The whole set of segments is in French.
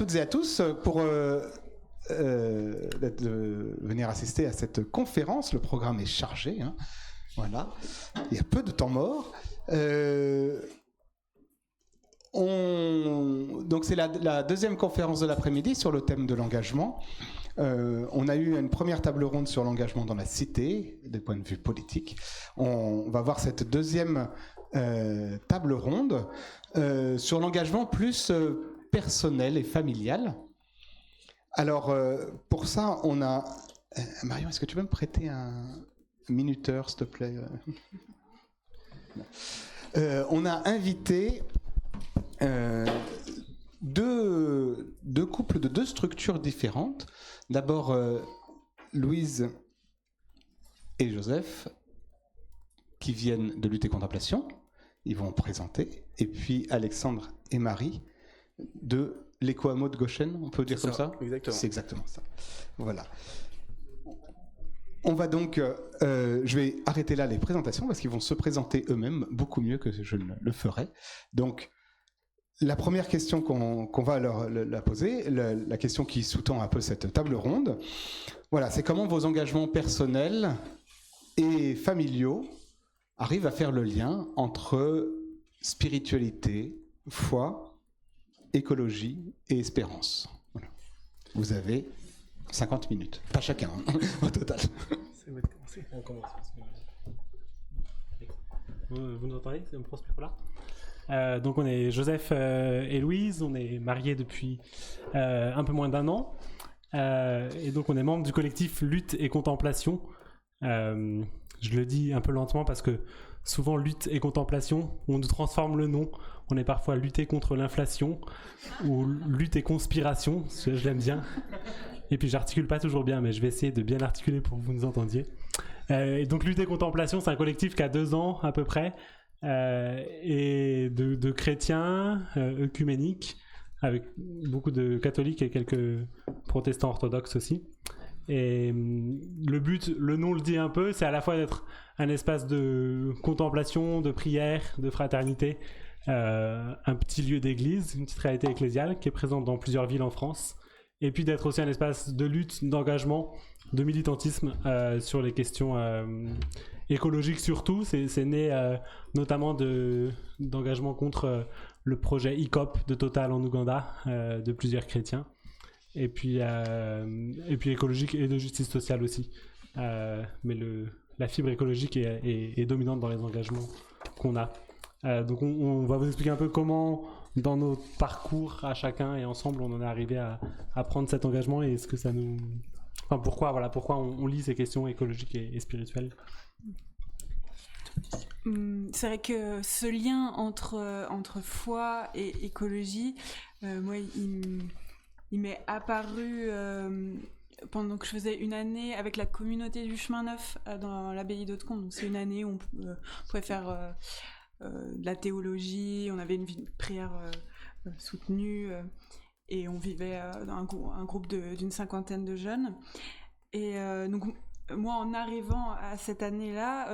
toutes et à tous pour venir assister à cette conférence. Le programme est chargé, hein. Voilà, il y a peu de temps mort. Donc c'est la deuxième conférence de l'après-midi sur le thème de l'engagement. On a eu une première table ronde sur l'engagement dans la cité, du point de vue politique. On va voir cette deuxième table ronde sur l'engagement plus personnel et familial. Alors, pour ça, on a... Marion, est-ce que tu peux me prêter un minuteur, s'il te plaît? On a invité deux couples de deux structures différentes. D'abord, Louise et Joseph, qui viennent de Lutte et Contemplation. Ils vont présenter. Et puis Alexandre et Marie de l'Éco-Hameau de Goshen, on peut dire comme ça? Exactement. C'est exactement ça. Voilà. On va donc, je vais arrêter là les présentations parce qu'ils vont se présenter eux-mêmes beaucoup mieux que je ne le ferai. Donc, la première question qu'on va leur poser, la question qui sous-tend un peu cette table ronde, voilà, c'est comment vos engagements personnels et familiaux arrivent à faire le lien entre spiritualité, foi, écologie et espérance. Voilà. Vous avez 50 minutes, pas chacun, hein, au total. C'est bon de commencer. On commence. Vous nous entendez? C'est un pro là. Donc on est Joseph et Louise, on est mariés depuis un peu moins d'un an. Et donc on est membres du collectif Lutte et Contemplation. Je le dis un peu lentement parce que souvent Lutte et Contemplation, on nous transforme le nom. On est parfois lutter contre l'inflation ou lutte et conspiration, je l'aime bien. Et puis j'articule pas toujours bien, mais je vais essayer de bien articuler pour que vous nous entendiez. Et donc Lutte et Contemplation, c'est un collectif qui a 2 ans à peu près, et de chrétiens œcuméniques, avec beaucoup de catholiques et quelques protestants orthodoxes aussi. Et le but, le nom le dit un peu, c'est à la fois d'être un espace de contemplation, de prière, de fraternité, un petit lieu d'église, une petite réalité ecclésiale qui est présente dans plusieurs villes en France, et puis d'être aussi un espace de lutte, d'engagement, de militantisme sur les questions écologiques surtout. C'est né notamment d'engagement contre le projet ICOP de Total en Ouganda de plusieurs chrétiens. Et puis écologique et de justice sociale aussi. Mais la fibre écologique est dominante dans les engagements qu'on a. Donc on va vous expliquer un peu comment, dans nos parcours à chacun et ensemble, on en est arrivé à prendre cet engagement et ce que ça nous... Enfin, pourquoi on lit ces questions écologiques et spirituelles. C'est vrai que ce lien entre foi et écologie, moi, il m'est apparu pendant que je faisais une année avec la communauté du Chemin Neuf dans l'abbaye d'Hautecombe. Donc c'est une année où on pouvait faire de la théologie, on avait une vie de prière soutenue et on vivait dans un groupe d'une 50aine de jeunes. Et donc moi, en arrivant à cette année-là,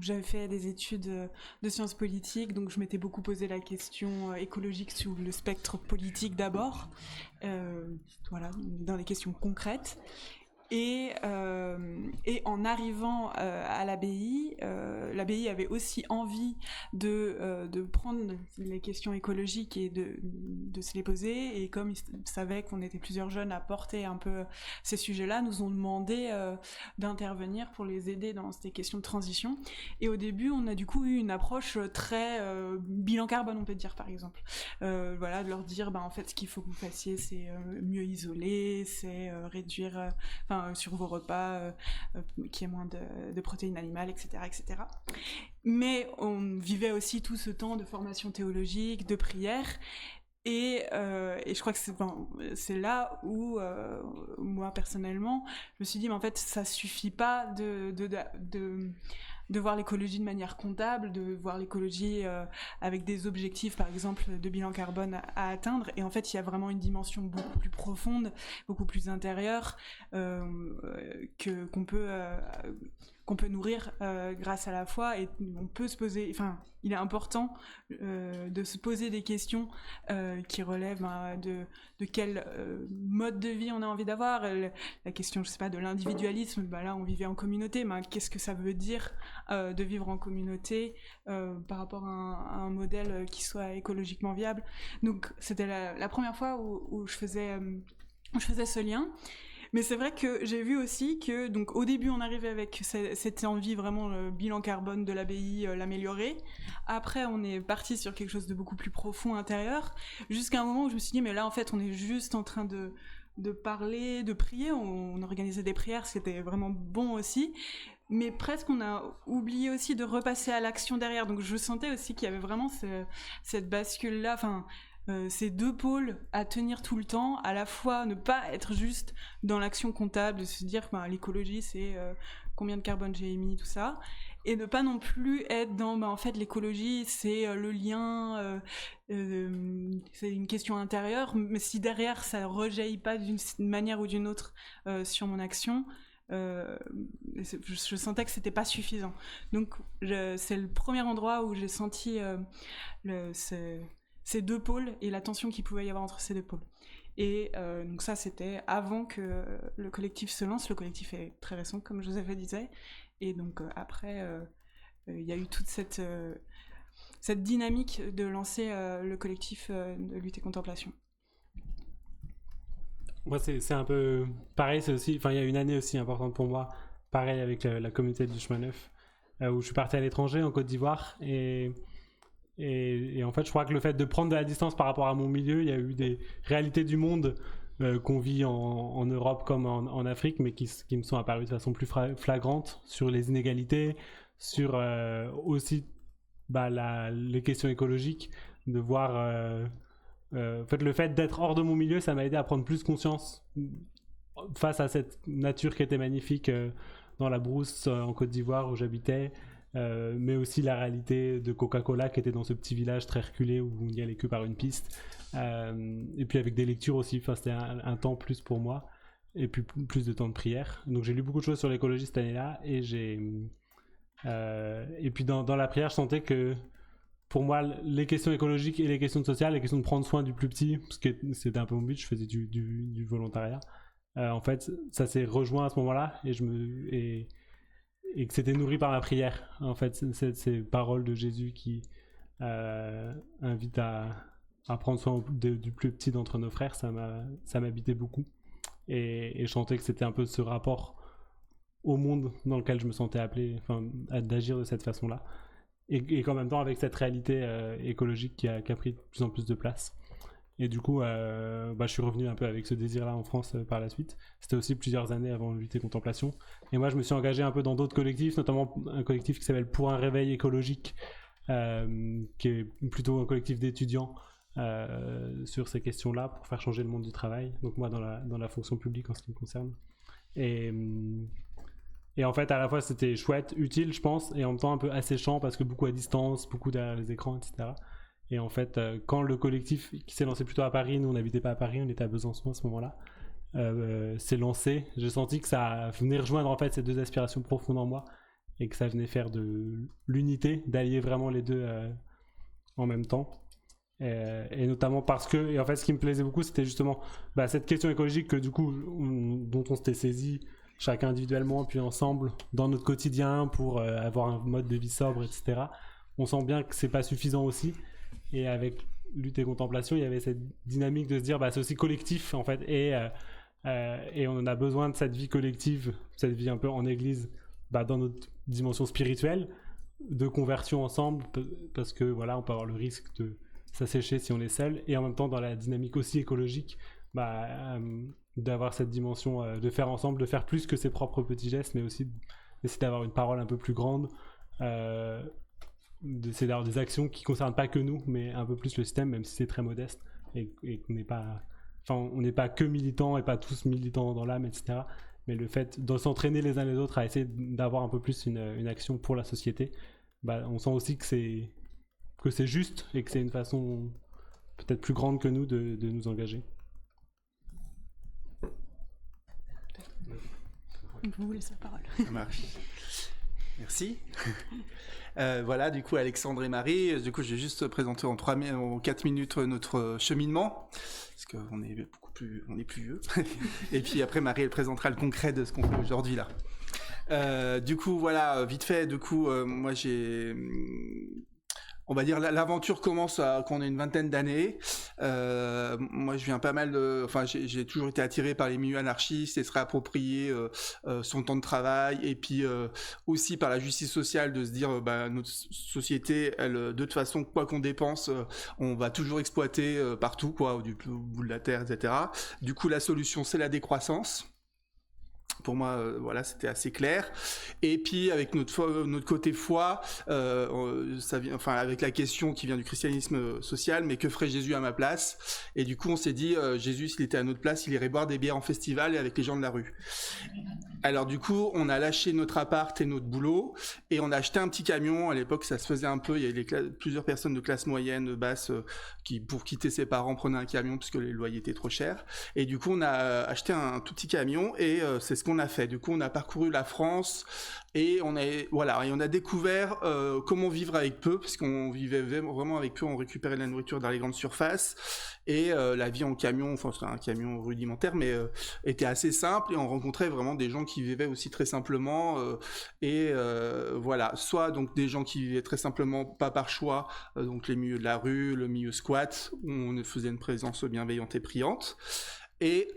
j'avais fait des études de sciences politiques, donc je m'étais beaucoup posé la question écologique sous le spectre politique d'abord, voilà, dans des questions concrètes. Et en arrivant à l'abbaye, l'abbaye avait aussi envie de prendre les questions écologiques et de se les poser. Et comme ils savaient qu'on était plusieurs jeunes à porter un peu ces sujets-là, nous ont demandé d'intervenir pour les aider dans ces questions de transition. Et au début, on a du coup eu une approche très bilan carbone, on peut dire par exemple. Voilà, de leur dire, en fait, ce qu'il faut que vous fassiez, c'est mieux isoler, c'est réduire... sur vos repas, qu'il y ait moins de protéines animales, etc., etc. Mais on vivait aussi tout ce temps de formation théologique, de prière, et je crois que c'est là où, moi personnellement, je me suis dit, mais en fait, ça suffit pas de voir l'écologie de manière comptable, de voir l'écologie avec des objectifs, par exemple, de bilan carbone à atteindre. Et en fait, il y a vraiment une dimension beaucoup plus profonde, beaucoup plus intérieure, qu'on peut qu'on peut nourrir grâce à la foi, et on peut se poser, enfin, il est important de se poser des questions qui relèvent de quel mode de vie on a envie d'avoir. La question, je sais pas, de l'individualisme, là on vivait en communauté, mais qu'est-ce que ça veut dire de vivre en communauté par rapport à un modèle qui soit écologiquement viable. Donc c'était la première fois où je faisais ce lien. Mais c'est vrai que j'ai vu aussi que, donc, au début, on arrivait avec cette envie, vraiment, le bilan carbone de l'abbaye, l'améliorer. Après, on est parti sur quelque chose de beaucoup plus profond, intérieur, jusqu'à un moment où je me suis dit, mais là, en fait, on est juste en train de parler, de prier. On organisait des prières, c'était vraiment bon aussi. Mais presque, on a oublié aussi de repasser à l'action derrière. Donc, je sentais aussi qu'il y avait vraiment cette bascule-là, enfin... ces deux pôles à tenir tout le temps, à la fois ne pas être juste dans l'action comptable, de se dire l'écologie c'est combien de carbone j'ai émis, tout ça, et ne pas non plus être dans en fait l'écologie c'est le lien, c'est une question intérieure, mais si derrière ça rejaillit pas d'une manière ou d'une autre sur mon action, je sentais que c'était pas suffisant. Donc c'est le premier endroit où j'ai senti ces deux pôles et la tension qu'il pouvait y avoir entre ces deux pôles. Et donc ça, c'était avant que le collectif se lance. Le collectif est très récent, comme Joseph le disait. Et donc après, il y a eu toute cette dynamique de lancer le collectif de lutte et contemplation. Moi, c'est un peu pareil. C'est aussi, il y a une année aussi importante pour moi, pareil avec la communauté du Chemin Neuf, où je suis parti à l'étranger, en Côte d'Ivoire, et en fait, je crois que le fait de prendre de la distance par rapport à mon milieu, il y a eu des réalités du monde qu'on vit en Europe comme en Afrique, mais qui me sont apparues de façon plus flagrante sur les inégalités, sur aussi les questions écologiques, de voir... en fait, le fait d'être hors de mon milieu, ça m'a aidé à prendre plus conscience face à cette nature qui était magnifique dans la brousse en Côte d'Ivoire où j'habitais. Mais aussi la réalité de Coca-Cola qui était dans ce petit village très reculé où on n'y allait que par une piste, et puis avec des lectures aussi, c'était un temps plus pour moi, et puis plus de temps de prière. Donc j'ai lu beaucoup de choses sur l'écologie cette année-là, et et puis dans la prière je sentais que pour moi les questions écologiques et les questions sociales, les questions de prendre soin du plus petit, parce que c'était un peu mon but, je faisais du volontariat, en fait ça s'est rejoint à ce moment-là, et que c'était nourri par ma prière. En fait, ces paroles de Jésus qui invitent à prendre soin du plus petit d'entre nos frères, ça m'habitait beaucoup. Et je sentais que c'était un peu ce rapport au monde dans lequel je me sentais appelé, d'agir de cette façon-là. Et qu'en même temps, avec cette réalité écologique qui a pris de plus en plus de place. Et du coup, je suis revenu un peu avec ce désir-là en France par la suite. C'était aussi plusieurs années avant Lutte et Contemplation. Et moi, je me suis engagé un peu dans d'autres collectifs, notamment un collectif qui s'appelle Pour un réveil écologique, qui est plutôt un collectif d'étudiants sur ces questions-là pour faire changer le monde du travail. Donc moi, dans la fonction publique en ce qui me concerne. Et en fait, à la fois, c'était chouette, utile, je pense, et en même temps un peu asséchant parce que beaucoup à distance, beaucoup derrière les écrans, etc. Et en fait, quand le collectif qui s'est lancé plutôt à Paris, nous on n'habitait pas à Paris, on était à Besançon à ce moment-là, s'est lancé, j'ai senti que ça venait rejoindre en fait ces deux aspirations profondes en moi, et que ça venait faire de l'unité, d'allier vraiment les deux en même temps. Et notamment parce que, et en fait ce qui me plaisait beaucoup, c'était justement cette question écologique que du coup, dont on s'était saisi chacun individuellement, puis ensemble, dans notre quotidien, pour avoir un mode de vie sobre, etc. On sent bien que c'est pas suffisant aussi. Et avec Lutte et Contemplation, il y avait cette dynamique de se dire c'est aussi collectif en fait, et on a besoin de cette vie collective, cette vie un peu en église, dans notre dimension spirituelle, de conversion ensemble, parce que voilà, on peut avoir le risque de s'assécher si on est seul, et en même temps dans la dynamique aussi écologique, d'avoir cette dimension de faire ensemble, de faire plus que ses propres petits gestes, mais aussi d'essayer d'avoir une parole un peu plus grande, d'essayer d'avoir des actions qui ne concernent pas que nous, mais un peu plus le système, même si c'est très modeste, et qu'on n'est pas... on n'est pas que militants, et pas tous militants dans l'âme, etc. Mais le fait de s'entraîner les uns les autres à essayer d'avoir un peu plus une action pour la société, on sent aussi que c'est juste, et que c'est une façon peut-être plus grande que nous de nous engager. Vous voulez la parole. Ça marche. Merci. Voilà, du coup, Alexandre et Marie. Du coup, je vais juste présenter en 4 minutes notre cheminement, parce qu'on est on est plus vieux. Et puis après, Marie, elle présentera le concret de ce qu'on fait aujourd'hui là. Du coup, voilà, vite fait. Du coup, moi, on va dire l'aventure commence quand on a une vingtaine d'années. Moi, je viens pas mal j'ai toujours été attiré par les milieux anarchistes et se réapproprier son temps de travail, et puis aussi par la justice sociale, de se dire notre société, elle, de toute façon, quoi qu'on dépense, on va toujours exploiter partout, quoi, au bout de la terre, etc. Du coup, la solution, c'est la décroissance. Pour moi, voilà, c'était assez clair. Et puis avec notre côté foi, ça vient, avec la question qui vient du christianisme social, mais que ferait Jésus à ma place? Et du coup, on s'est dit, Jésus, s'il était à notre place, il irait boire des bières en festival et avec les gens de la rue. Alors du coup, on a lâché notre appart et notre boulot, et on a acheté un petit camion. À l'époque, ça se faisait un peu. Il y avait plusieurs personnes de classe moyenne, basse, qui, pour quitter ses parents, prenaient un camion parce que les loyers étaient trop chers. Et du coup, on a acheté un tout petit camion, et c'est ce qu'on a fait. Du coup, on a parcouru la France, et on a découvert comment vivre avec peu, parce qu'on vivait vraiment avec peu. On récupérait de la nourriture dans les grandes surfaces, et la vie en camion, c'était un camion rudimentaire, mais était assez simple, et on rencontrait vraiment des gens qui vivaient aussi très simplement, voilà, soit donc des gens qui vivaient très simplement, pas par choix, donc les milieux de la rue, le milieu squat, où on faisait une présence bienveillante et priante. Et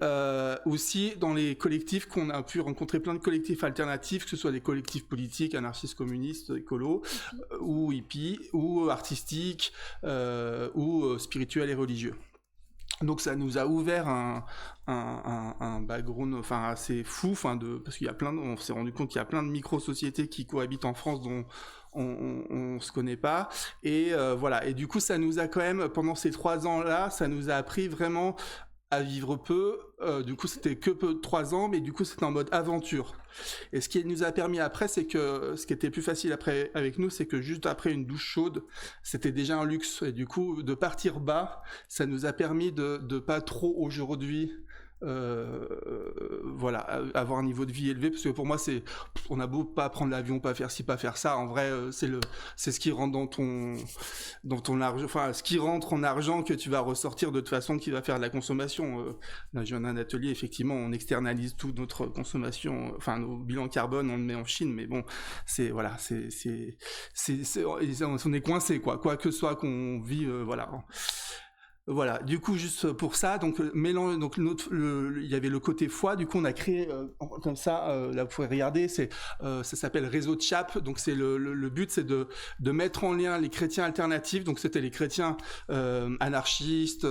aussi dans les collectifs, qu'on a pu rencontrer plein de collectifs alternatifs, que ce soit des collectifs politiques, anarchistes, communistes, écolos, ou hippies, ou artistiques, ou spirituels et religieux. Donc ça nous a ouvert un background assez fou, parce qu'il y a on s'est rendu compte qu'il y a plein de micro-sociétés qui cohabitent en France dont on se connaît pas, et voilà. Et du coup, ça nous a quand même, pendant ces 3 ans-là, ça nous a appris vraiment à vivre peu. Du coup, c'était que 3 ans, mais du coup, c'était en mode aventure. Et ce qui nous a permis après, c'est que ce qui était plus facile après avec nous, c'est que juste après une douche chaude, c'était déjà un luxe. Et du coup, de partir bas, ça nous a permis de pas trop aujourd'hui voilà, avoir un niveau de vie élevé, parce que pour moi, on a beau pas prendre l'avion, pas faire ci, pas faire ça, en vrai, c'est ce qui rentre dans ton argent, ce qui rentre en argent que tu vas ressortir de toute façon, qui va faire de la consommation. Là, j'ai un atelier, effectivement, on externalise toute notre consommation, nos bilans carbone, on le met en Chine, mais bon, on est coincé, quoi que ce soit qu'on vit, voilà. Voilà, du coup, juste pour ça, donc il y avait le côté foi. Du coup, on a créé comme ça, là vous pouvez regarder, ça s'appelle Réseau Tchap. Donc c'est le but, c'est de mettre en lien les chrétiens alternatifs. Donc c'était les chrétiens anarchistes,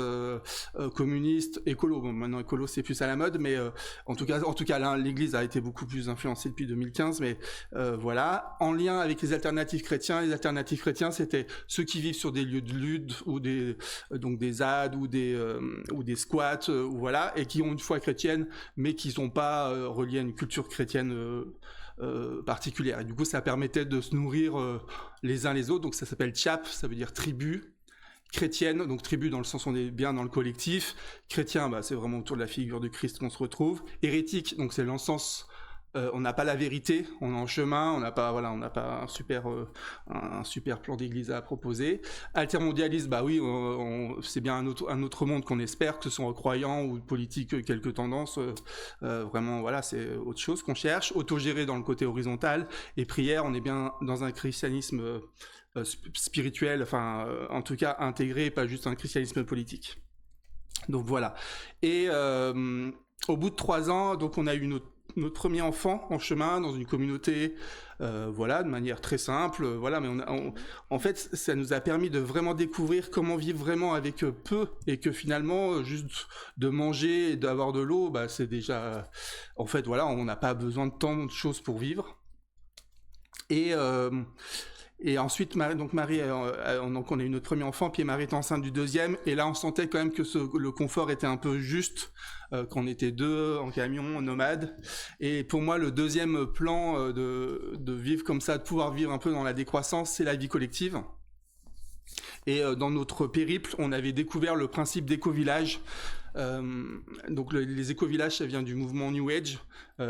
communistes, écolos. Bon, maintenant écolo c'est plus à la mode, mais en tout cas là, l'Église a été beaucoup plus influencée depuis 2015. Mais voilà, en lien avec les alternatifs chrétiens. Les alternatifs chrétiens, c'était ceux qui vivent sur des lieux de lutte, ou des ou des squats, voilà, et qui ont une foi chrétienne, mais qui sont pas reliés à une culture chrétienne particulière. Et du coup, ça permettait de se nourrir les uns les autres. Donc ça s'appelle Tchap, ça veut dire tribu chrétienne, donc tribu dans le sens où on est bien dans le collectif. Chrétien, c'est vraiment autour de la figure du Christ qu'on se retrouve. Hérétique, donc c'est l'encens. On n'a pas la vérité, on est en chemin, on n'a pas un super plan d'église à proposer. Altermondialiste, oui, c'est bien un autre monde qu'on espère, que ce soit croyant ou politique, quelques tendances. Vraiment, voilà, c'est autre chose qu'on cherche. Autogéré dans le côté horizontal, et prière, on est bien dans un christianisme spirituel, en tout cas intégré, pas juste un christianisme politique. Donc voilà. Et au bout de 3 ans, donc on a eu notre premier enfant en chemin dans une communauté, voilà, de manière très simple, voilà. Mais en fait, ça nous a permis de vraiment découvrir comment vivre vraiment avec peu, et que finalement, juste de manger et d'avoir de l'eau, c'est déjà, en fait, voilà, on n'a pas besoin de tant de choses pour vivre. Et ensuite, Marie, donc on a eu notre premier enfant, puis Marie est enceinte du deuxième, et là on sentait quand même que le confort était un peu juste, qu'on était 2 en camion, nomades. Et pour moi, le deuxième plan de vivre comme ça, de pouvoir vivre un peu dans la décroissance, c'est la vie collective. Et dans notre périple, on avait découvert le principe d'éco-village. Donc les éco-villages, ça vient du mouvement New Age,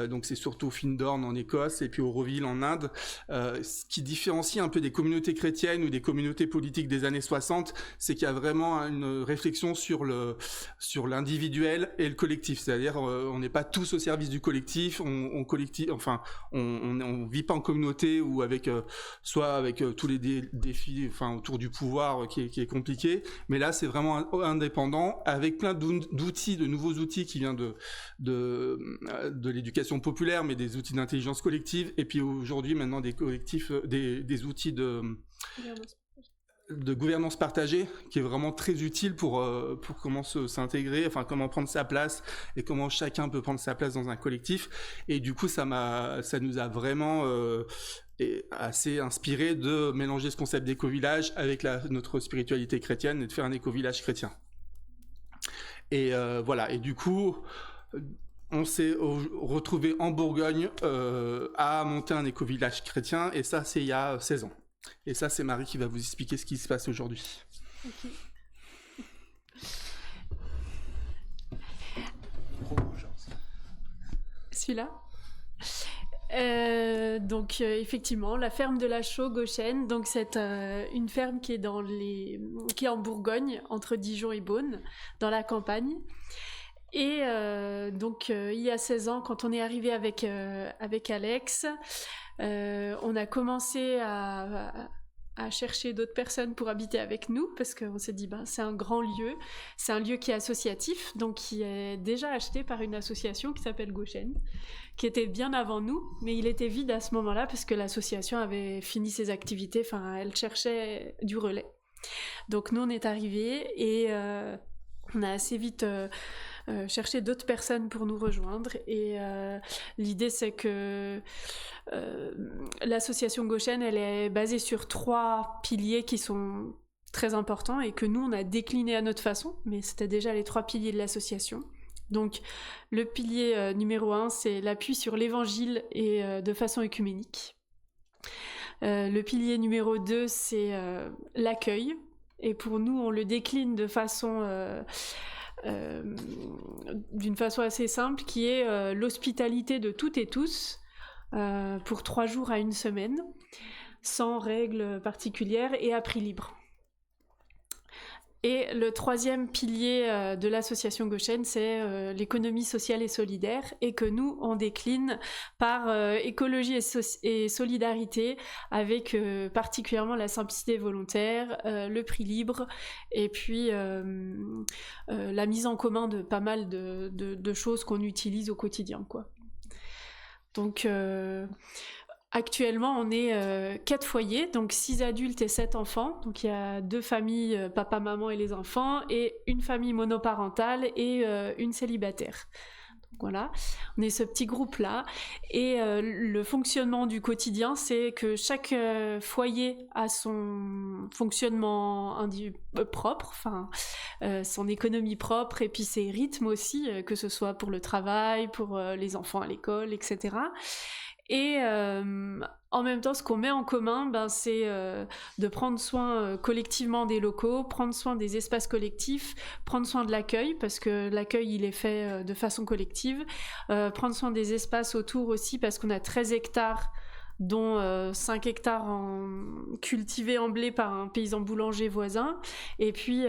donc c'est surtout Findorn en Écosse et puis Auroville en Inde. Ce qui différencie un peu des communautés chrétiennes ou des communautés politiques des années 60, c'est qu'il y a vraiment une réflexion sur l'individuel et le collectif. C'est-à-dire, on n'est pas tous au service du collectif, on vit pas en communauté ou avec soit avec tous les défis, autour du pouvoir qui est compliqué. Mais là, c'est vraiment indépendant, avec plein d'outils, de nouveaux outils qui viennent de l'éducation populaire, mais des outils d'intelligence collective, et puis aujourd'hui maintenant des collectifs, des outils de gouvernance partagée, qui est vraiment très utile pour comment s'intégrer, comment prendre sa place et comment chacun peut prendre sa place dans un collectif. Et du coup, ça nous a vraiment assez inspiré de mélanger ce concept d'éco-village avec notre spiritualité chrétienne et de faire un éco-village chrétien. Et voilà. Et du coup, on s'est retrouvé en Bourgogne à monter un éco-village chrétien, et ça, c'est il y a 16 ans. Et ça, c'est Marie qui va vous expliquer ce qui se passe aujourd'hui. Okay. Celui-là. Donc effectivement, la ferme de la Chaux-Goshen, donc c'est une ferme qui est qui est en Bourgogne, entre Dijon et Beaune, dans la campagne. Et donc il y a 16 ans, quand on est arrivé avec Alex, on a commencé à chercher d'autres personnes pour habiter avec nous, parce qu'on s'est dit, c'est un grand lieu, c'est un lieu qui est associatif, donc qui est déjà acheté par une association qui s'appelle Goshen, qui était bien avant nous, mais il était vide à ce moment-là, parce que l'association avait fini ses activités, elle cherchait du relais. Donc nous, on est arrivés, et on a assez vite cherché d'autres personnes pour nous rejoindre, et l'idée c'est que l'association Goshen, elle est basée sur 3 piliers qui sont très importants et que nous on a décliné à notre façon, mais c'était déjà les 3 piliers de l'association. Donc le pilier numéro 1, c'est l'appui sur l'évangile et de façon œcuménique. Le pilier numéro 2, c'est l'accueil, et pour nous on le décline de façon d'une façon assez simple, qui est l'hospitalité de toutes et tous pour 3 jours à 1 semaine, sans règles particulières et à prix libre. Et le 3e pilier de l'association Goshen, c'est l'économie sociale et solidaire, et que nous, on décline par écologie et solidarité, avec particulièrement la simplicité volontaire, le prix libre, et puis la mise en commun de pas mal de choses qu'on utilise au quotidien, quoi. Donc actuellement, on est 4 foyers, donc 6 adultes et 7 enfants. Donc il y a 2 familles, papa, maman et les enfants, et une famille monoparentale et une célibataire. Donc voilà, on est ce petit groupe-là. Et le fonctionnement du quotidien, c'est que chaque foyer a son fonctionnement propre, son économie propre, et puis ses rythmes aussi, que ce soit pour le travail, pour les enfants à l'école, etc. Et en même temps, ce qu'on met en commun, c'est de prendre soin collectivement des locaux, prendre soin des espaces collectifs, prendre soin de l'accueil, parce que l'accueil, il est fait de façon collective, prendre soin des espaces autour aussi, parce qu'on a 13 hectares, dont 5 hectares cultivés en blé par un paysan boulanger voisin, et puis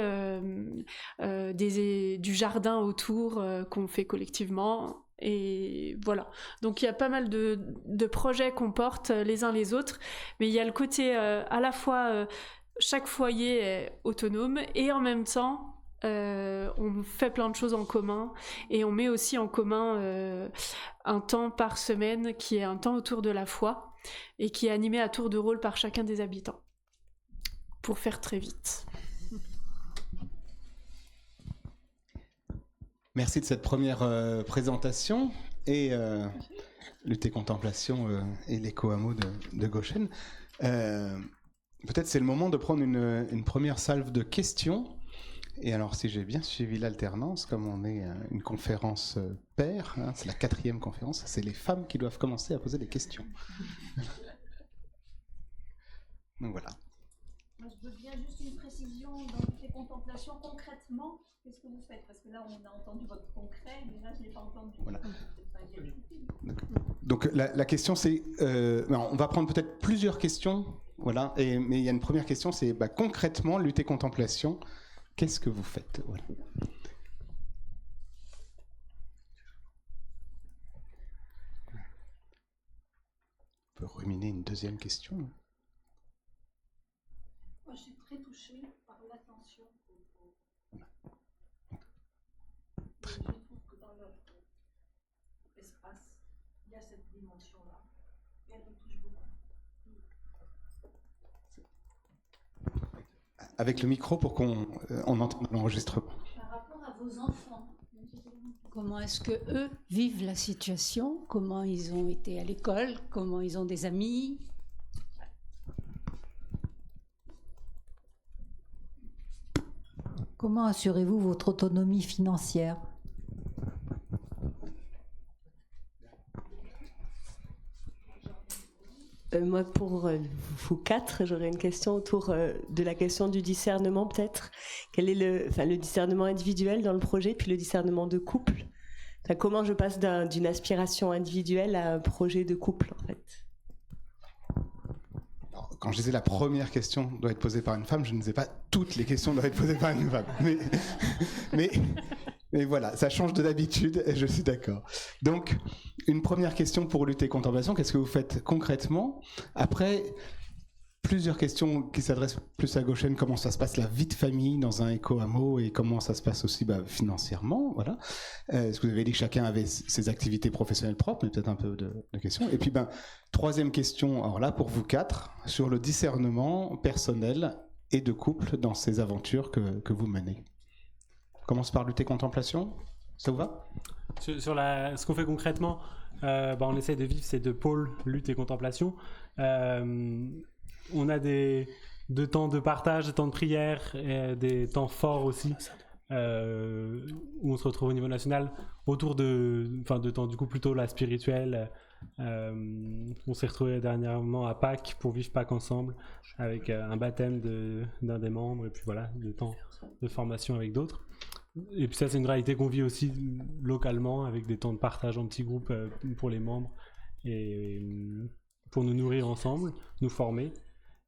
du jardin autour qu'on fait collectivement. Et voilà, donc il y a pas mal de projets qu'on porte les uns les autres, mais il y a le côté à la fois chaque foyer est autonome, et en même temps on fait plein de choses en commun, et on met aussi en commun un temps par semaine qui est un temps autour de la foi, et qui est animé à tour de rôle par chacun des habitants, pour faire très vite. Merci de cette première présentation, et Lutte et Contemplation et l'éco-hameau de Goshen. Peut-être c'est le moment de prendre une première salve de questions. Et alors, si j'ai bien suivi l'alternance, comme on est une conférence paire, c'est la 4e conférence, c'est les femmes qui doivent commencer à poser des questions. Donc voilà. Moi, je veux bien juste une précision dans les contemplations concrètement. Qu'est-ce que vous faites? Parce que là, on a entendu votre concret, mais là, je ne l'ai pas entendu. Voilà. Donc la question c'est, on va prendre peut-être plusieurs questions, voilà, mais il y a une première question, c'est concrètement, lutte et contemplation, qu'est-ce que vous faites? Voilà. On peut ruminer une deuxième question. Moi, je suis très touchée par l'attention aux... Je trouve que dans notre espace, il y a cette dimension-là. Et elle me touche beaucoup. Avec le micro pour qu'on entende l'enregistrement. Par rapport à vos enfants, comment est-ce que eux vivent la situation? Comment ils ont été à l'école? Comment ils ont des amis? Comment assurez-vous votre autonomie financière? Moi, pour vous quatre, j'aurais une question autour de la question du discernement, peut-être. Quel est le discernement individuel dans le projet, puis le discernement de couple? Comment je passe d'une aspiration individuelle à un projet de couple, en fait? Alors, quand je disais la première question doit être posée par une femme, je ne disais pas toutes les questions doivent être posées par une femme. Mais voilà, ça change de d'habitude, et je suis d'accord. Donc, une première question pour lutter contemplation, qu'est-ce que vous faites concrètement? Après, plusieurs questions qui s'adressent plus à Gauchen, comment ça se passe la vie de famille dans un éco-hameau et comment ça se passe aussi financièrement, voilà. Est-ce que vous avez dit que chacun avait ses activités professionnelles propres, mais peut-être un peu de questions. Et puis, troisième question, alors là, pour vous quatre, sur le discernement personnel et de couple dans ces aventures que vous menez. On commence par lutter contemplation, ça vous va? Sur ce qu'on fait concrètement, on essaie de vivre ces deux pôles, lutte et contemplation. On a des temps de partage, des temps de prière, et des temps forts aussi, où on se retrouve au niveau national, autour de temps du coup plutôt la spirituelle. On s'est retrouvé dernièrement à Pâques pour vivre Pâques ensemble, avec un baptême d'un des membres, et puis voilà, des temps de formation avec d'autres. Et puis ça, c'est une réalité qu'on vit aussi localement, avec des temps de partage en petits groupes pour les membres, et pour nous nourrir ensemble, nous former.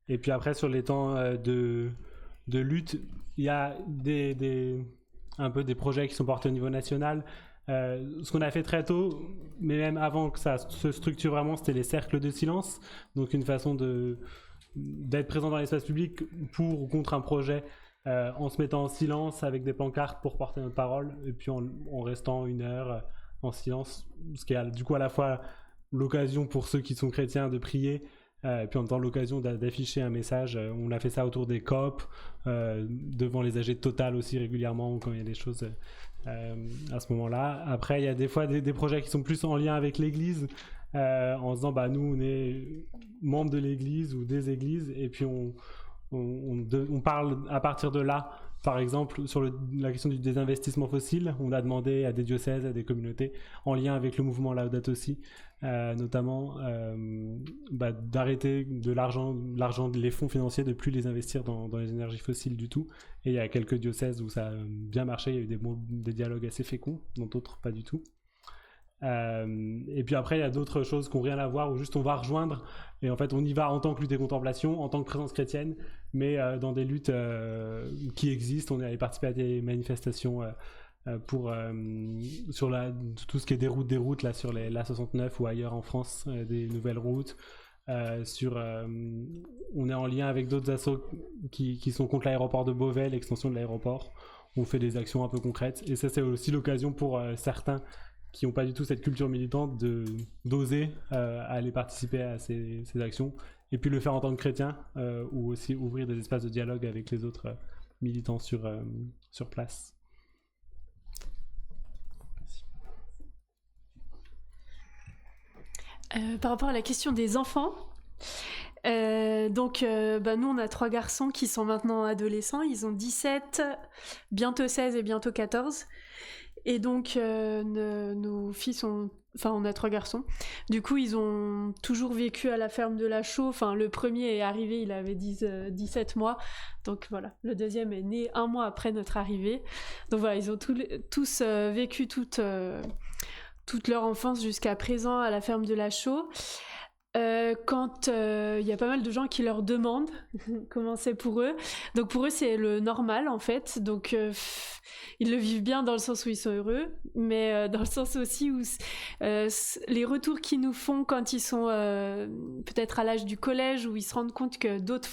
Et puis après, sur les temps de lutte, il y a un peu des projets qui sont portés au niveau national. Ce qu'on a fait très tôt, mais même avant que ça se structure vraiment, c'était les cercles de silence. Donc une façon d'être présent dans l'espace public pour ou contre un projet, en se mettant en silence avec des pancartes pour porter notre parole, et puis en restant 1 heure en silence, ce qui est du coup à la fois l'occasion pour ceux qui sont chrétiens de prier, et puis en même temps l'occasion d'afficher un message. On a fait ça autour des COP, devant les AG de Total aussi régulièrement, quand il y a des choses à ce moment-là. Après, il y a des fois des projets qui sont plus en lien avec l'église, en se disant nous on est membres de l'église ou des églises, et puis on parle à partir de là. Par exemple, sur la question du désinvestissement fossile, on a demandé à des diocèses, à des communautés, en lien avec le mouvement Laudato Si, notamment, d'arrêter les fonds financiers, de plus les investir dans les énergies fossiles du tout. Et il y a quelques diocèses où ça a bien marché, il y a eu des dialogues assez féconds, dans d'autres pas du tout. Et puis après, il y a d'autres choses qui n'ont rien à voir, où juste on va rejoindre, et en fait on y va en tant que lutte et contemplation, en tant que présence chrétienne, mais dans des luttes qui existent. On est allé participer à des manifestations sur tout ce qui est des routes là, sur l'A69 ou ailleurs en France, des nouvelles routes. On est en lien avec d'autres assos qui sont contre l'aéroport de Beauvais, l'extension de l'aéroport. On fait des actions un peu concrètes, et ça c'est aussi l'occasion pour certains qui n'ont pas du tout cette culture militante d'oser aller participer à ces actions, et puis le faire en tant que chrétien, ou aussi ouvrir des espaces de dialogue avec les autres militants sur place. Par rapport à la question des enfants, nous on a 3 garçons qui sont maintenant adolescents, ils ont 17, bientôt 16 et bientôt 14. Et donc, nos fils Enfin, on a 3 garçons. Du coup, ils ont toujours vécu à la ferme de la Chaux. Enfin, le premier est arrivé, il avait 17 mois. Donc voilà, le deuxième est né 1 mois après notre arrivée. Donc voilà, ils ont tous vécu toute leur enfance jusqu'à présent à la ferme de la Chaux. Quand il y a pas mal de gens qui leur demandent comment c'est pour eux. Donc pour eux, c'est le normal en fait. Donc ils le vivent bien dans le sens où ils sont heureux, mais dans le sens aussi où les retours qu'ils nous font quand ils sont peut-être à l'âge du collège, où ils se rendent compte que d'autres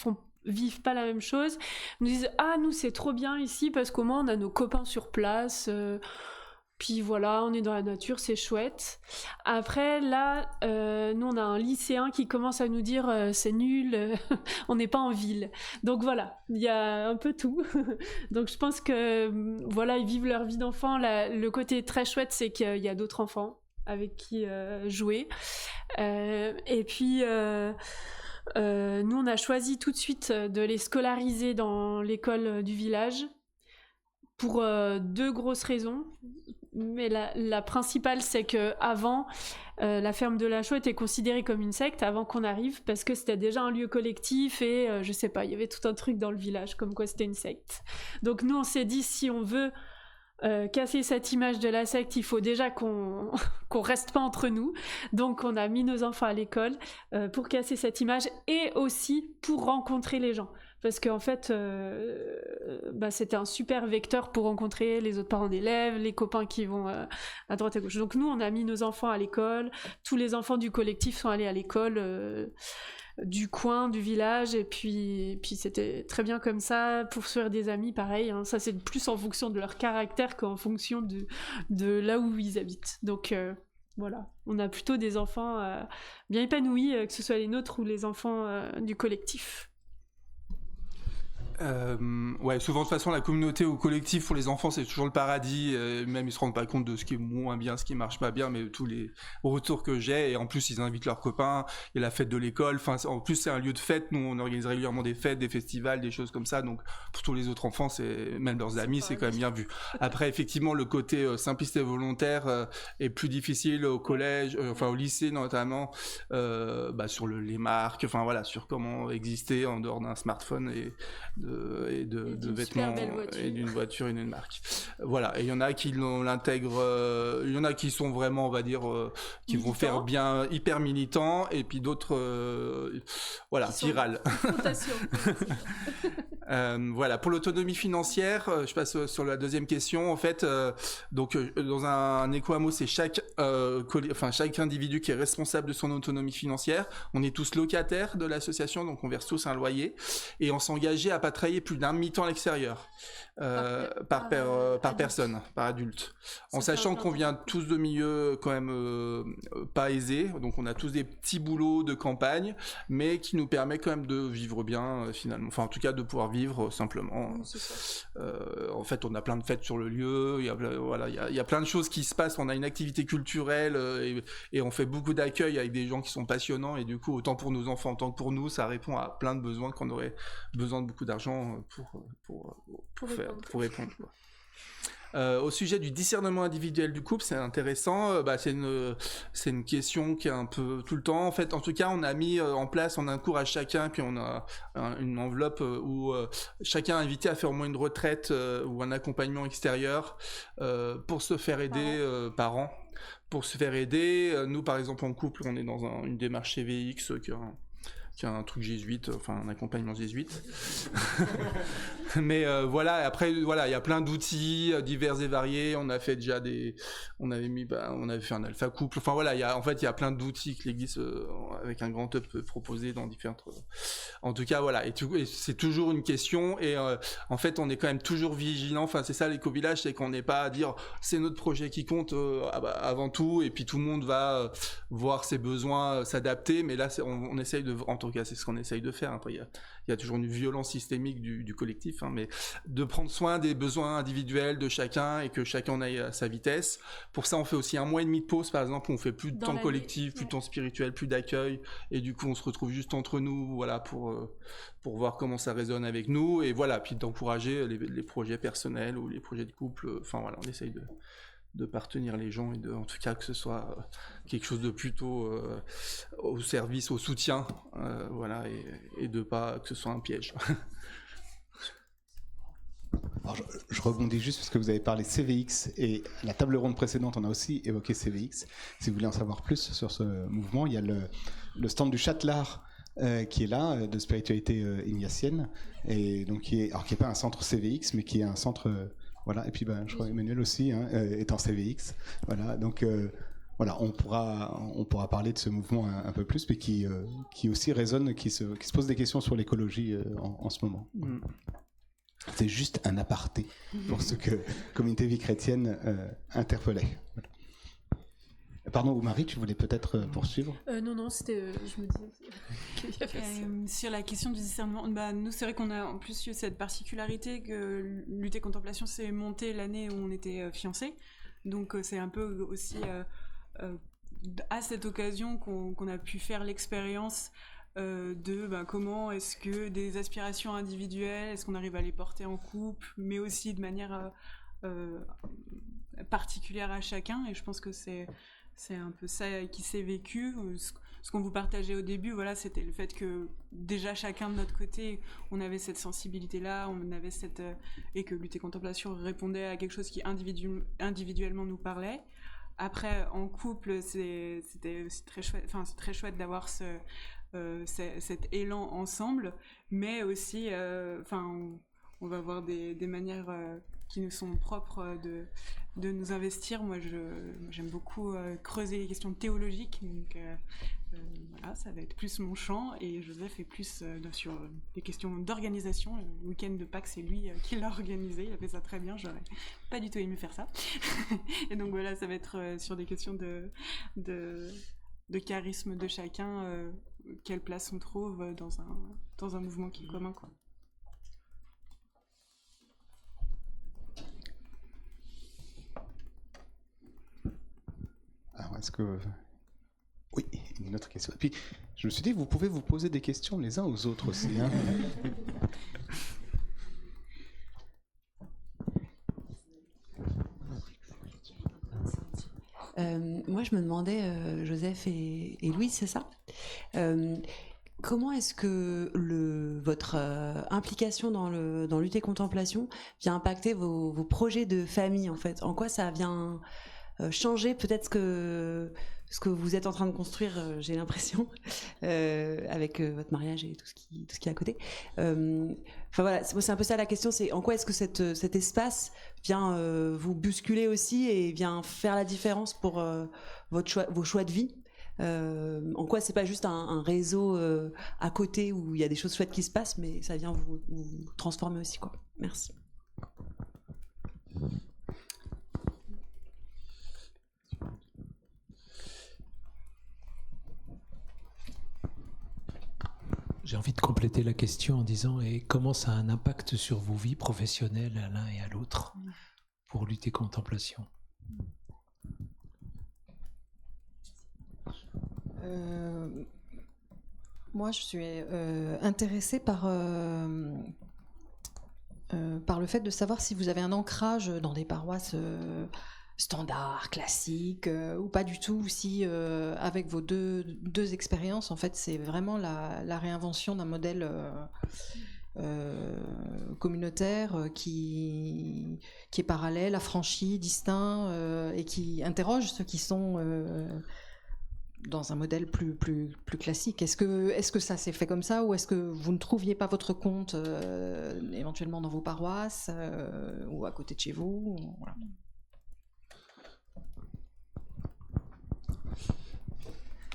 vivent pas la même chose, nous disent « Ah, nous c'est trop bien ici parce qu'au moins on a nos copains sur place. Puis voilà, on est dans la nature, c'est chouette. » Après, là, nous, on a un lycéen qui commence à nous dire c'est nul, on n'est pas en ville. Donc voilà, il y a un peu tout. Donc je pense que, voilà, ils vivent leur vie d'enfant. Le côté très chouette, c'est qu'il y a d'autres enfants avec qui jouer. Et puis, nous, on a choisi tout de suite de les scolariser dans l'école du village pour 2 grosses raisons. Mais la principale, c'est que avant, la ferme de la Chaux était considérée comme une secte avant qu'on arrive, parce que c'était déjà un lieu collectif et je sais pas, il y avait tout un truc dans le village comme quoi c'était une secte. Donc nous, on s'est dit, si on veut casser cette image de la secte, il faut déjà qu'on reste pas entre nous. Donc on a mis nos enfants à l'école pour casser cette image et aussi pour rencontrer les gens. Parce qu'en fait, c'était un super vecteur pour rencontrer les autres parents d'élèves, les copains qui vont à droite à gauche. Donc nous, on a mis nos enfants à l'école. Tous les enfants du collectif sont allés à l'école du coin, du village. Et puis c'était très bien comme ça. Pour se faire des amis, pareil. Hein. Ça, c'est plus en fonction de leur caractère qu'en fonction de là où ils habitent. Donc voilà, on a plutôt des enfants bien épanouis, que ce soit les nôtres ou les enfants du collectif. Ouais, souvent de toute façon la communauté ou collectif pour les enfants c'est toujours le paradis, même ils se rendent pas compte de ce qui est moins bien, ce qui marche pas bien, mais tous les retours que j'ai, et en plus ils invitent leurs copains, il y a la fête de l'école, enfin en plus c'est un lieu de fête, nous on organise régulièrement des fêtes, des festivals, des choses comme ça, donc pour tous les autres enfants, même leurs amis, c'est quand même bien vu. Après effectivement le côté simplicité volontaire est plus difficile au collège, au lycée notamment, sur les marques, enfin voilà, sur comment exister en dehors d'un smartphone et de vêtements et d'une voiture et d'une marque. Voilà, et il y en a qui l'intègrent, il y en a qui sont vraiment, on va dire, qui militants. Vont faire bien hyper militants, et puis d'autres, qui râlent. Voilà, pour l'autonomie financière, je passe sur la deuxième question. En fait, dans un éco-hameau, c'est chaque individu qui est responsable de son autonomie financière. On est tous locataires de l'association, donc on verse tous un loyer, et on s'engageait à pas travailler plus d'un demi-temps à l'extérieur par personne, par adulte, en sachant qu'on vient tous de milieux quand même pas aisés, donc on a tous des petits boulots de campagne, mais qui nous permet quand même de vivre bien finalement, enfin en tout cas de pouvoir vivre simplement. En fait, on a plein de fêtes sur le lieu, il y a plein de choses qui se passent, on a une activité culturelle et on fait beaucoup d'accueil avec des gens qui sont passionnants, et du coup autant pour nos enfants, autant que pour nous, ça répond à plein de besoins qu'on aurait besoin de beaucoup d'argent pour répondre. Au sujet du discernement individuel du couple, c'est intéressant. C'est une question qui est un peu tout le temps. En fait, en tout cas, on a mis en place en un cours à chacun, puis on a une enveloppe où chacun est invité à faire au moins une retraite ou un accompagnement extérieur pour se faire aider par an. Pour se faire aider, nous par exemple en couple, on est dans une démarche CVX qui a un truc jésuite, enfin un accompagnement jésuite. Mais après il y a plein d'outils divers et variés. On a fait déjà on avait fait un alpha couple. Enfin voilà, il y a plein d'outils que l'Église avec un grand E peut proposer dans différentes. En tout cas voilà, et c'est toujours une question, et en fait on est quand même toujours vigilant. Enfin c'est ça l'éco-village, c'est qu'on n'est pas à dire c'est notre projet qui compte avant tout, et puis tout le monde va voir ses besoins s'adapter. Mais là on essaye en tout cas c'est ce qu'on essaye de faire. Après il y a toujours une violence systémique du collectif, mais de prendre soin des besoins individuels de chacun, et que chacun aille à sa vitesse. Pour ça on fait aussi 1 mois et demi de pause par exemple, où on fait plus de temps collectif, plus de temps spirituel, plus d'accueil, et du coup on se retrouve juste entre nous, voilà, pour voir comment ça résonne avec nous, et voilà, puis d'encourager les projets personnels ou les projets de couple. Enfin voilà, on essaye partenir les gens et en tout cas que ce soit quelque chose de plutôt au service, au soutien, voilà, et de pas que ce soit un piège. Alors, je rebondis juste parce que vous avez parlé CVX et la table ronde précédente, on a aussi évoqué CVX. Si vous voulez en savoir plus sur ce mouvement, il y a le stand du Châtelard qui est là, de spiritualité ignatienne, et donc qui est pas un centre CVX, mais qui est un centre, voilà. Et puis je crois Emmanuel aussi est en CVX, voilà. Donc voilà, on pourra parler de ce mouvement un peu plus, mais qui aussi résonne, qui se pose des questions sur l'écologie en ce moment. C'est juste un aparté pour ce que Communauté Vie Chrétienne interpellait. Voilà. Pardon, Marie, tu voulais peut-être poursuivre ? Non, c'était. Je me disais qu'il y avait ça. Sur la question du discernement, nous, c'est vrai qu'on a en plus eu cette particularité que Lutte Contemplation s'est montée l'année où on était fiancés. Donc, c'est un peu aussi à cette occasion qu'on a pu faire l'expérience de comment est-ce que des aspirations individuelles, est-ce qu'on arrive à les porter en couple, mais aussi de manière particulière à chacun. Et je pense que c'est un peu ça qui s'est vécu. Ce qu'on vous partageait au début, voilà, c'était le fait que déjà chacun de notre côté, on avait cette sensibilité-là, on avait et que Lutte et Contemplation répondait à quelque chose qui individuellement nous parlait. Après, en couple, c'était aussi très chouette. Enfin, c'est très chouette d'avoir cet élan ensemble, mais aussi, on va avoir des manières qui nous sont propres de nous investir. Moi, j'aime beaucoup creuser les questions théologiques, donc voilà, ça va être plus mon champ, et Joseph est plus sur les questions d'organisation. Le week-end de Pâques, c'est lui qui l'a organisé, il a fait ça très bien, j'aurais pas du tout aimé faire ça. Et donc voilà, ça va être sur des questions de charisme de chacun, quelle place on trouve dans un mouvement qui est commun, quoi. Alors, est-ce que... Oui, une autre question. Et puis, je me suis dit, vous pouvez vous poser des questions les uns aux autres aussi. Hein. Moi, je me demandais, Joseph et Louise, c'est ça ? Comment est-ce que votre implication dans Lutte et Contemplation vient impacter vos projets de famille, en fait ? En quoi ça vient changer peut-être ce que vous êtes en train de construire, j'ai l'impression, avec votre mariage et tout ce qui est à côté. Enfin voilà, c'est un peu ça la question, c'est en quoi est-ce que cet espace vient vous bousculer aussi et vient faire la différence pour vos choix de vie. En quoi c'est pas juste un réseau à côté où il y a des choses chouettes qui se passent, mais ça vient vous transformer aussi, quoi. Merci. J'ai envie de compléter la question en disant et comment ça a un impact sur vos vies professionnelles à l'un et à l'autre pour Lutte et Contemplation. Moi, je suis intéressée par le fait de savoir si vous avez un ancrage dans des paroisses standards, classiques, ou pas du tout, ou si avec vos deux expériences, en fait, c'est vraiment la réinvention d'un modèle communautaire qui est parallèle, affranchi, distinct, et qui interroge ceux qui sont dans un modèle plus classique. Est-ce que ça s'est fait comme ça, ou est-ce que vous ne trouviez pas votre compte éventuellement dans vos paroisses ou à côté de chez vous, voilà.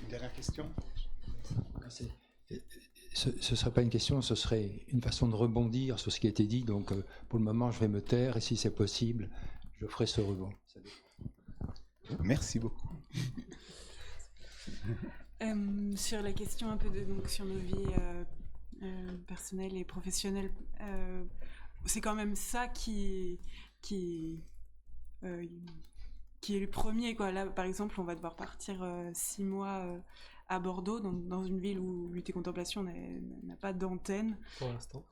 Une dernière question ? Ce ne serait pas une question, ce serait une façon de rebondir sur ce qui a été dit. Donc, pour le moment, je vais me taire, et si c'est possible, je ferai ce rebond. Merci beaucoup. Sur la question un peu donc sur nos vies personnelles et professionnelles, c'est quand même ça qui est le premier, quoi. Là, par exemple, on va devoir partir 6 mois à Bordeaux, dans une ville où Lutte et Contemplation n'a pas d'antenne. Pour l'instant.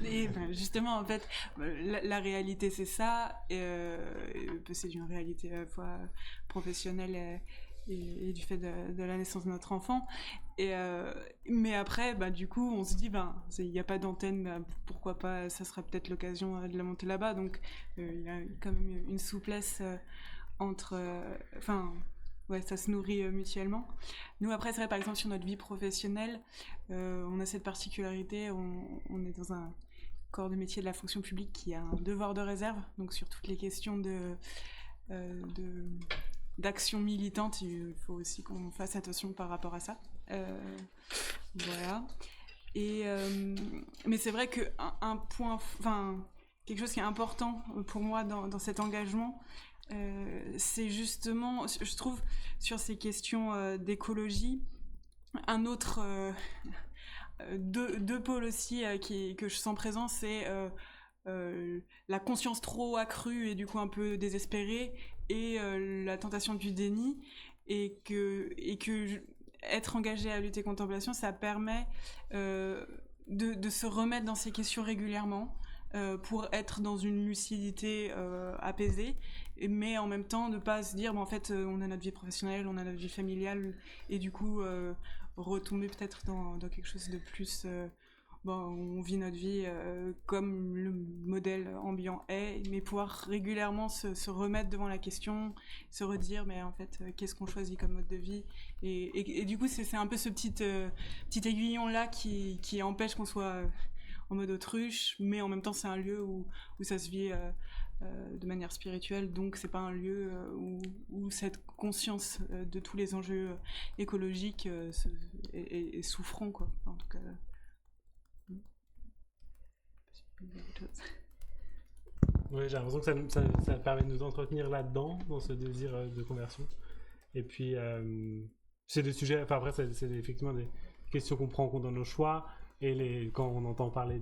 Et justement, en fait, la réalité, c'est ça. C'est une réalité à la fois professionnelle et du fait de la naissance de notre enfant. Mais après, du coup, on se dit, il n'y a pas d'antenne, pourquoi pas, ça sera peut-être l'occasion de la monter là-bas. Donc, il y a quand même une souplesse entre... ouais, ça se nourrit mutuellement. Nous, après, c'est vrai, par exemple, sur notre vie professionnelle, on a cette particularité, on est dans un corps de métier de la fonction publique qui a un devoir de réserve, donc sur toutes les questions d'action militante, il faut aussi qu'on fasse attention par rapport à ça. Voilà. Mais c'est vrai qu'un point, quelque chose qui est important pour moi dans cet engagement, c'est justement, je trouve, sur ces questions d'écologie, un autre deux pôles aussi que je sens présents, c'est la conscience trop accrue et du coup un peu désespérée, et la tentation du déni, et que être engagé à Lutte et Contemplation, ça permet de se remettre dans ces questions régulièrement, pour être dans une lucidité apaisée, mais en même temps ne pas se dire en fait on a notre vie professionnelle, on a notre vie familiale, et du coup retomber peut-être dans quelque chose de plus on vit notre vie comme le modèle ambiant est, mais pouvoir régulièrement se remettre devant la question, se redire mais en fait qu'est-ce qu'on choisit comme mode de vie, et du coup c'est un peu ce petit aiguillon là qui empêche qu'on soit en mode autruche, mais en même temps c'est un lieu où ça se vit de manière spirituelle, donc c'est pas un lieu où cette conscience de tous les enjeux écologiques est souffrant, quoi. En tout cas. Oui, j'ai l'impression que ça permet de nous entretenir là-dedans, dans ce désir de conversion. Et puis, c'est des sujets, après, c'est effectivement des questions qu'on prend en compte dans nos choix. Et quand on entend parler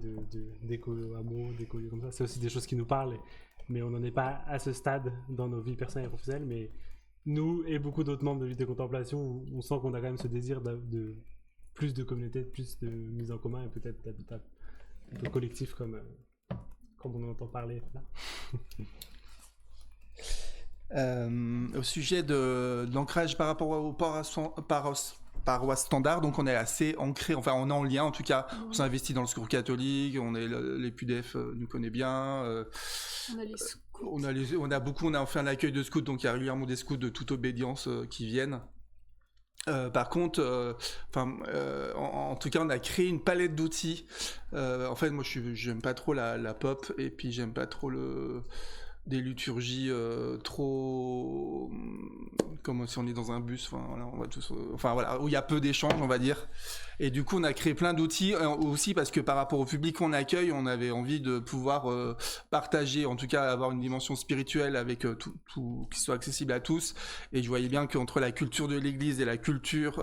d'écolo-amour, d'écolo comme ça, c'est aussi des choses qui nous parlent, mais on n'en est pas à ce stade dans nos vies personnelles et professionnelles. Mais nous et beaucoup d'autres membres de Lutte et Contemplation, on sent qu'on a quand même ce désir de plus de communauté, plus de mise en commun, et peut-être d'habitat un peu collectif comme on en entend parler là. Au sujet de l'ancrage par rapport aux paroisses standards, donc on est assez ancré, enfin on est en lien en tout cas, on s'investit dans le secours catholique, les PUDF nous connaît bien, on a les scouts. On a fait un accueil de scouts, donc il y a régulièrement des scouts de toute obédience qui viennent. Par contre, en tout cas, on a créé une palette d'outils. En fait, moi, j'aime pas trop la pop, et puis j'aime pas trop des liturgies trop comme si on est dans un bus. Voilà, où il y a peu d'échanges, on va dire. Et du coup, on a créé plein d'outils aussi parce que par rapport au public qu'on accueille, on avait envie de pouvoir partager, en tout cas avoir une dimension spirituelle avec tout qui soit accessible à tous. Et je voyais bien qu'entre la culture de l'Église et la culture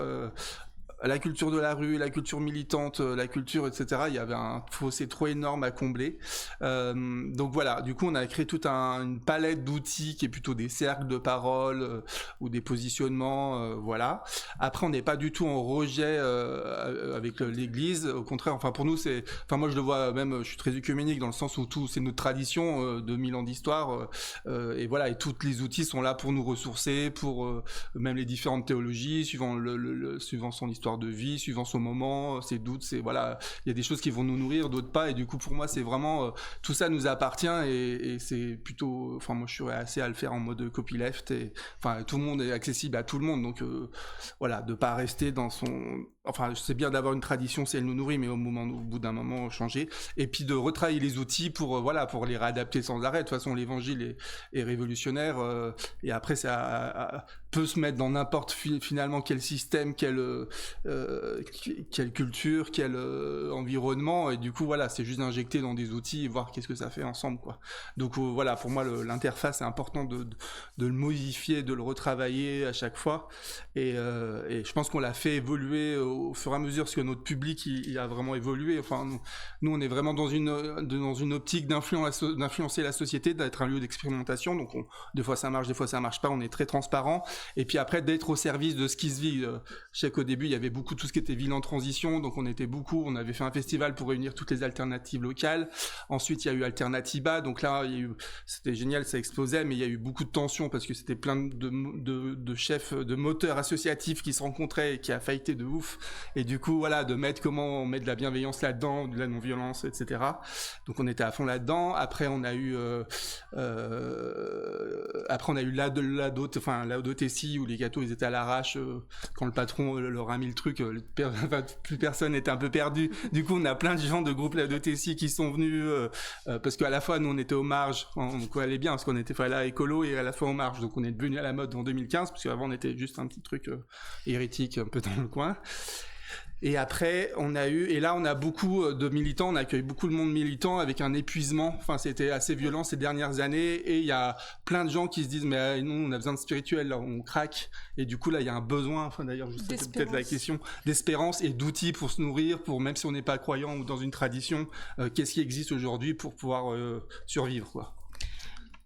de la rue, la culture militante, la culture, etc., il y avait un fossé trop énorme à combler. Donc voilà, du coup, on a créé toute une palette d'outils qui est plutôt des cercles de parole ou des positionnements, voilà. Après, on n'est pas du tout en rejet avec l'Église. Au contraire, pour nous, moi, je le vois même, je suis très œcuménique dans le sens où c'est notre tradition de 1000 ans d'histoire. Et voilà, et tous les outils sont là pour nous ressourcer, pour même les différentes théologies, suivant son histoire de vie, suivant son moment, ses doutes, il y a des choses qui vont nous nourrir, d'autres pas, et du coup pour moi c'est vraiment tout ça nous appartient, et c'est plutôt, moi je suis assez à le faire en mode copyleft, et tout le monde est accessible à tout le monde, donc voilà, de pas rester dans son, c'est bien d'avoir une tradition si elle nous nourrit, mais au bout d'un moment changer, et puis de retravailler les outils pour les réadapter sans arrêt. De toute façon l'évangile est révolutionnaire, et après ça peut se mettre dans n'importe finalement quel système, quelle culture, quel environnement, et du coup voilà, c'est juste d'injecter dans des outils et voir qu'est-ce que ça fait ensemble, quoi. Donc voilà, pour moi l'interface c'est important de le modifier, de le retravailler à chaque fois, et je pense qu'on l'a fait évoluer au fur et à mesure, parce que notre public il a vraiment évolué. Enfin, nous on est vraiment dans une optique d'influencer la société, d'être un lieu d'expérimentation. Donc des fois ça marche, des fois ça marche pas. On est très transparent. Et puis après d'être au service de ce qui se vit. Je sais qu'au début il y avait beaucoup tout ce qui était ville en transition, donc on avait fait un festival pour réunir toutes les alternatives locales. Ensuite il y a eu Alternatiba, donc là c'était génial, ça explosait, mais il y a eu beaucoup de tensions parce que c'était plein de chefs, de moteurs associatifs qui se rencontraient et qui a faillité de ouf. Et du coup voilà, comment on met de la bienveillance là-dedans, de la non-violence, etc. Donc on était à fond là-dedans. Après on a eu l'AOTC où les gâteaux ils étaient à l'arrache quand le patron leur a mis le truc, plus personne était un peu perdu. Du coup on a plein de gens de groupe l'AOTC qui sont venus parce qu'à la fois nous on était aux marges, donc on allait bien parce qu'on était là écolo et à la fois aux marges, donc on est devenu à la mode en 2015 parce qu'avant on était juste un petit truc hérétique un peu dans le coin. Et après, on a beaucoup de militants, on accueille beaucoup de monde militant avec un épuisement. Enfin, c'était assez violent ces dernières années. Et il y a plein de gens qui se disent, mais nous, on a besoin de spirituel, là, on craque. Et du coup, là, il y a un besoin, enfin, d'ailleurs, c'est peut-être la question, d'espérance et d'outils pour se nourrir, même si on n'est pas croyant ou dans une tradition, qu'est-ce qui existe aujourd'hui pour pouvoir survivre, quoi.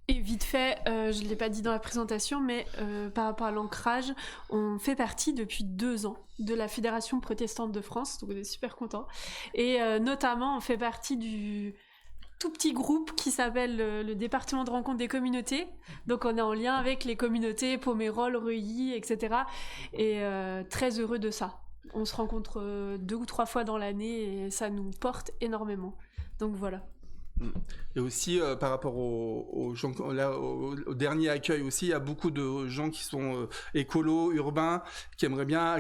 Et vite fait, je ne l'ai pas dit dans la présentation, mais par rapport à l'ancrage, on fait partie depuis 2 ans de la Fédération protestante de France, donc on est super contents. Et notamment, on fait partie du tout petit groupe qui s'appelle le département de rencontre des communautés. Donc on est en lien avec les communautés Pomerol, Reuilly, etc. Et très heureux de ça. On se rencontre 2 ou 3 fois dans l'année et ça nous porte énormément. Donc voilà. Et aussi par rapport aux gens, au dernier accueil aussi, il y a beaucoup de gens qui sont écolos, urbains, qui aimeraient bien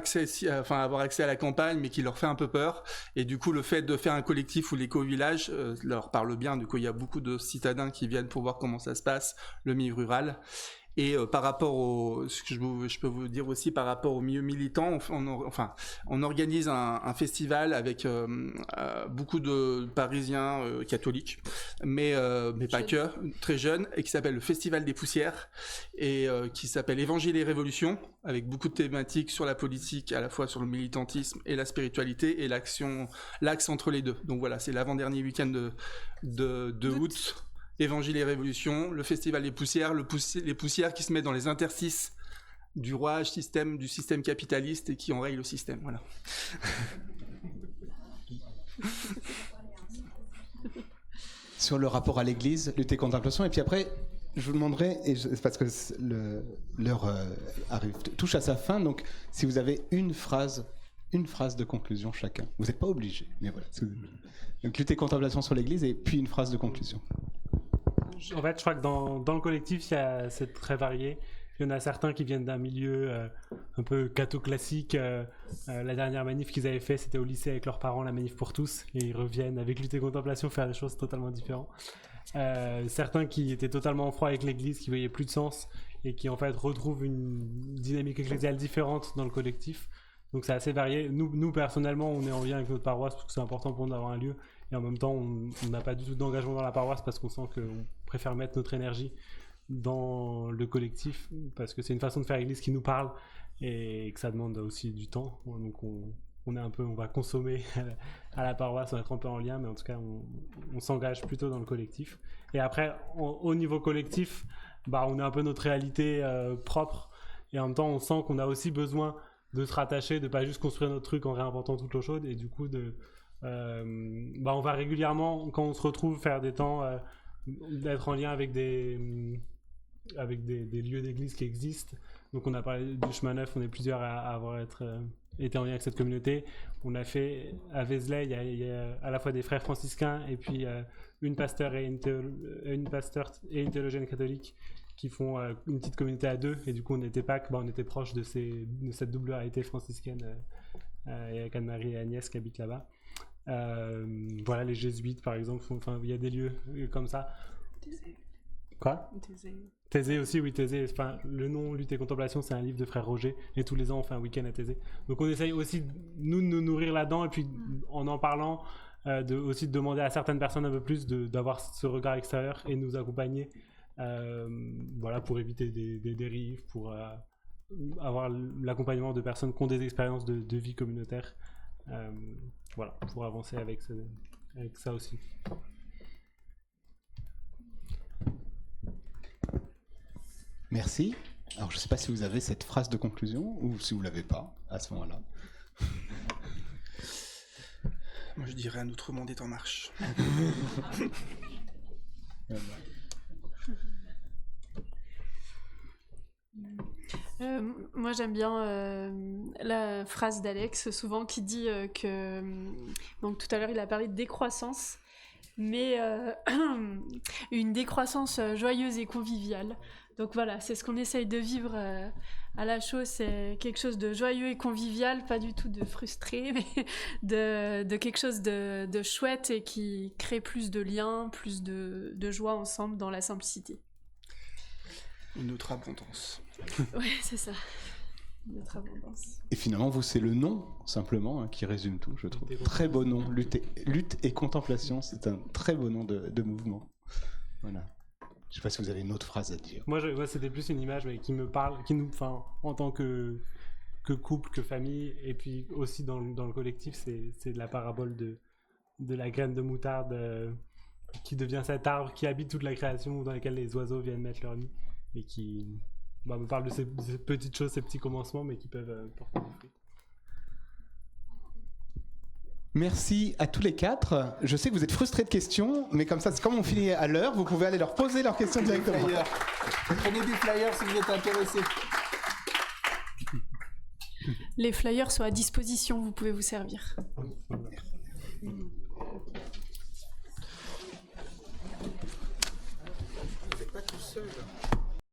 avoir accès à la campagne, mais qui leur fait un peu peur. Et du coup, le fait de faire un collectif ou l'éco-village leur parle bien. Du coup, il y a beaucoup de citadins qui viennent pour voir comment ça se passe, le milieu rural. Et par rapport ce que je peux vous dire aussi par rapport au milieu militant, on organise un festival avec beaucoup de Parisiens catholiques, mais pas que, très jeunes, et qui s'appelle le Festival des Poussières, et qui s'appelle Évangile et Révolution, avec beaucoup de thématiques sur la politique, à la fois sur le militantisme et la spiritualité, et l'axe entre les deux. Donc voilà, c'est l'avant-dernier week-end de août. Évangile et Révolution, le Festival des Poussières, les poussières qui se mettent dans les interstices du rouage du système capitaliste et qui enrayent le système. Voilà. Sur le rapport à l'Église, lutte et contemplation, et puis après, je vous demanderai, parce que l'heure touche à sa fin, donc si vous avez une phrase de conclusion chacun. Vous n'êtes pas obligé, mais voilà. Donc lutte et contemplation sur l'Église, et puis une phrase de conclusion. En fait, je crois que dans le collectif, c'est très varié. Il y en a certains qui viennent d'un milieu un peu catho-classique. La dernière manif qu'ils avaient fait, c'était au lycée avec leurs parents, la manif pour tous. Et ils reviennent avec lutte et contemplation faire des choses totalement différentes. Certains qui étaient totalement en froid avec l'Église, qui voyaient plus de sens et qui en fait retrouvent une dynamique ecclésiale différente dans le collectif. Donc c'est assez varié. Nous personnellement, on est en lien avec notre paroisse parce que c'est important pour nous d'avoir un lieu. Et en même temps, on n'a pas du tout d'engagement dans la paroisse parce qu'on sent qu'on préfère mettre notre énergie dans le collectif parce que c'est une façon de faire église qui nous parle et que ça demande aussi du temps. Donc on va consommer à la paroisse, on est un peu en lien, mais en tout cas, on s'engage plutôt dans le collectif. Et après, au niveau collectif, on a un peu notre réalité propre et en même temps, on sent qu'on a aussi besoin de se rattacher, de pas juste construire notre truc en réinventant toute l'eau chaude et du coup on va régulièrement quand on se retrouve faire des temps d'être en lien avec des lieux d'église qui existent. Donc on a parlé du chemin neuf, on est plusieurs à avoir été en lien avec cette communauté. On a fait à Vézelay, il y a à la fois des frères franciscains et puis une pasteur et une théologienne catholique qui font une petite communauté à 2 et du coup on était on était proche de cette double réalité franciscaine avec Anne-Marie et Agnès qui habitent là-bas. Voilà, les jésuites par exemple, il y a des lieux comme ça. Quoi ? Thésée aussi, oui, Thésée. Enfin, le nom Lutte et Contemplation, c'est un livre de frère Roger et tous les ans on fait un week-end à Thésée. Donc on essaye aussi nous de nous nourrir là-dedans et puis en parlant aussi de demander à certaines personnes un peu plus d'avoir ce regard extérieur et de nous accompagner voilà, pour éviter des dérives, pour avoir l'accompagnement de personnes qui ont des expériences de vie communautaire, voilà, pour avancer avec ça aussi. Merci. Alors, je ne sais pas si vous avez cette phrase de conclusion ou si vous ne l'avez pas à ce moment-là. Moi, je dirais un autre monde est en marche. Moi j'aime bien la phrase d'Alex souvent qui dit que donc tout à l'heure il a parlé de décroissance, mais une décroissance joyeuse et conviviale. Donc voilà, c'est ce qu'on essaye de vivre à la chose, c'est quelque chose de joyeux et convivial, pas du tout de frustré, mais de quelque chose de chouette et qui crée plus de liens, plus de joie ensemble dans la simplicité. Une autre abondance. Ouais, c'est ça. Notre abondance. Et finalement, vous, c'est le nom, simplement, hein, qui résume tout, je trouve. Très beau nom. Lutte et contemplation, c'est un très beau nom de mouvement. Voilà. Je ne sais pas si vous avez une autre phrase à dire. Moi, c'était plus une image qui me parle, en tant que couple, que famille, et puis aussi dans le collectif, c'est la parabole de la graine de moutarde qui devient cet arbre qui habite toute la création, dans laquelle les oiseaux viennent mettre leur nid, et qui me parle de ces petites choses, ces petits commencements, mais qui peuvent porter des fruits. Merci à tous les quatre. Je sais que vous êtes frustrés de questions, mais comme on finit à l'heure, vous pouvez aller leur poser leurs questions directement. Prenez des flyers si vous êtes intéressés. Les flyers sont à disposition, vous pouvez vous servir.